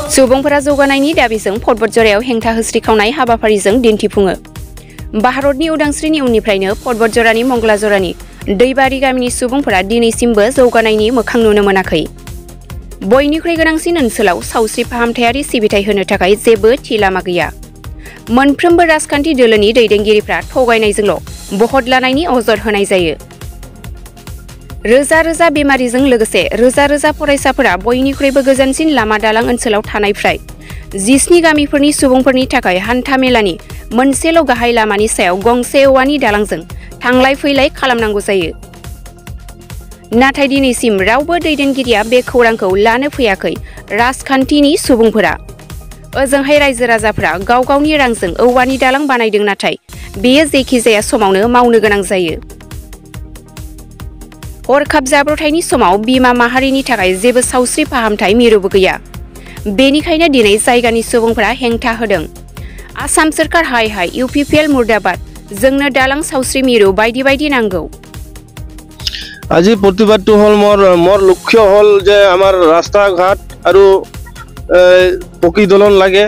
सुबुंफोरा जौगानायनि दाबिजों पर्बत जरायाव हेंथा होस्रिखावनाय हाबाफारिजों दिन्थिफुङो। भारतनि उदांस्रिनि उननिफ्रायनो पर्बत जरानि मंगला जरानि दैबारि गामिनि सुबुंफोरा दिनैसिमबो जौगानायनि मोखां नुनो मोनाखै। बयनिख्रुइ गोनांसिन ओनसोलाव सावस्रि फाहामथायारि सिबिथाय होनो थाखाय जेबो थि लामा गैया। मोनफ्रोमबो राजखान्थि दोलोनि दैदेनगिरिफ्रा थगायनायजोंल' भट लानायनि अजद होनाय जायो। रोजा रोजा बेमारिजों लोगोसे रोजा रोजा फरायसाफोरा बयनिख्रुइबो गोजानसिन लामा दालां ओनसोलाव थानायफ्राय 17 गामिफोरनि सुबुंफोरनि थाखाय हान्था मेलानि मोनसेल' गाहाय लामानि सायाव गंसे औवानि दालांजों थांलाय फैलाय खालामनांगौ जायो। नाथाय दिनैसिम रावबो दैदेनगिरिया बे खौरांखौ लानो फैयाखै। राजखान्थिनि सुबुंफोरा ओजोंहाय रायजो राजाफोरा गाव गावनि रांजों औवानि दालां बानायदों, नाथाय बेयो जेखि जाया समावनो मावनो गोनां जायो। हरखाब जाब्रबथायनि समाव बिमा माहारिनि थाखाय जेबो सावस्रि फाहामथाय मिरुबो गैया। बेनिखायनो दिनै जायगानि सुबुंफोरा हेंथा होदों। आसाम सोरखार हाय हाय UPPL मुर्दाबाद, जोंनो दालां सावस्रि मिरु बायदि बायदि नांगौ। আজি প্ৰতিবাদটো হল মোৰ লক্ষ্য হল যে আমাৰ ৰাস্তা ঘাট আৰু পকী দলন লাগে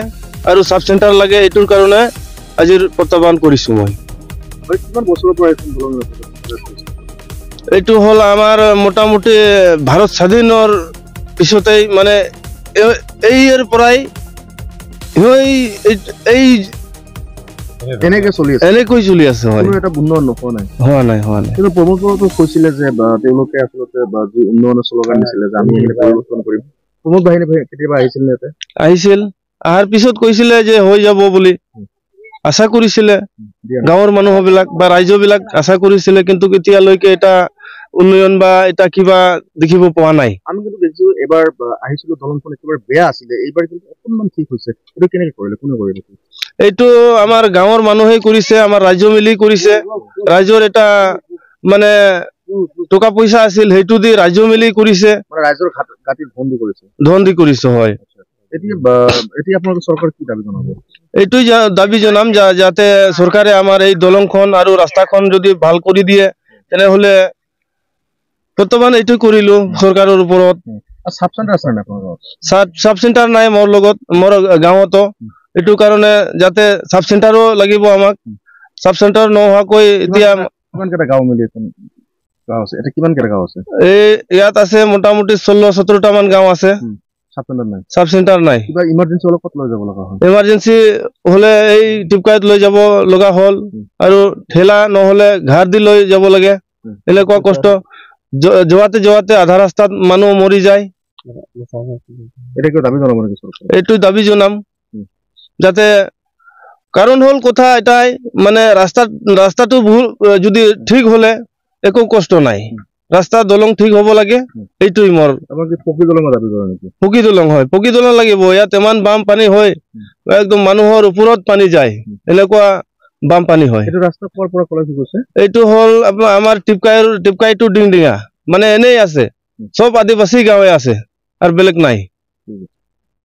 আৰু সাব সেন্টাৰ লাগে। এইটোৰ কাৰণে আজিৰ প্ৰত্যাহ্বান কৰিছো মই। কিমান বছৰৰ পৰা এইটো হল আমাৰ মোটামুটি ভাৰত স্বাধীনৰ পিছতেই, মানে এইৰ পৰাই এই এনেকৈ চলি আছে। হয়, এটা উন্নয়ন হোৱা নাই। কিন্তু প্ৰমোদতো কৈছিলে যে তেওঁলোকে আচলতে উন্নয়নৰ শ্লোগান দিছিলে যে আমি এনে পৰিৱৰ্তন কৰিম। প্ৰমোদ বাহিনী কেতিয়াবা আহিছিল নে? আহিছিল, অহাৰ পিছত কৈছিলে যে হৈ যাব বুলি আশা কৰিছিলে। গাঁৱৰ মানুহবিলাক বা ৰাজ্যবিলাক আশা কৰিছিলে, কিন্তু এতিয়ালৈকে এটা উন্নয়ন বা এটা কিবা দেখিব পোৱা নাই। আমি কিন্তু দেখিছো এবাৰ আহিছিলো, দলংখন একেবাৰে বেয়া আছিলে, এইবাৰ কিন্তু অকণমান ঠিক হৈছে। এইটো কেনেকৈ কৰিলে, কোনে কৰিলে? এইটো আমাৰ গাঁৱৰ মানুহে কৰিছে, আমাৰ ৰাজ্য মিলি কৰিছে। ৰাজ্যৰ এটা মানে টকা পইচা আছিল, সেইটো দি ৰাজ্য মিলি কৰিছে। ৰাজ্যৰ গাঁতিত ধন দি কৰিছে। হয়, এতিয়া আপোনালোকৰ চৰকাৰ কি দাবী জনাব? এইটোই দাবী জনাম যাতে চৰকাৰে আমাৰ এই দলংখন আৰু ৰাস্তাখন যদি ভাল কৰি দিয়ে, তেনেহলে বৰ্তমান এইটো কৰিলো চৰকাৰৰ ওপৰত। সাব সেন্টাৰ নাই মোৰ লগত, মোৰ গাঁৱতো। এইটো কাৰণে যাতে সাব সেন্টাৰো লাগিব আমাক। সাব সেন্টাৰ নোহোৱাকৈ এতিয়া গাঁও মিলি ইয়াত আছে মোটামুটি 16-17টা মান গাঁও আছে। সাব সেন্টাৰ নাই। ইমাৰ্জেঞ্চি হলে এই টিপকাইত লৈ যাব লগা হল, আৰু ঠেলা নহলে ঘাট দি লৈ যাব লাগে। এনেকুৱা কষ্ট, যোৱাতে আধা ৰাস্তাত মানুহ মৰি যায়। এইটো দাবী জনাম যাতে, কাৰণ হল কথা এটাই, মানে ৰাস্তাটো যদি ঠিক হলে একো কষ্ট নাই। ৰাস্তা দলং ঠিক হব লাগে, এইটোই মোৰ। পকী দলং হয়, পকী দলং লাগিব। ইয়াত ইমান বাম পানী হয়, একদম মানুহৰ ওপৰত পানী যায়, এনেকুৱা বাম পানী হয়। এইটো হল আমাৰ টিপকাই টু ডিংডিঙা, মানে এনেই আছে, সব আদিবাসী গাঁৱে আছে আৰু বেলেগ নাই।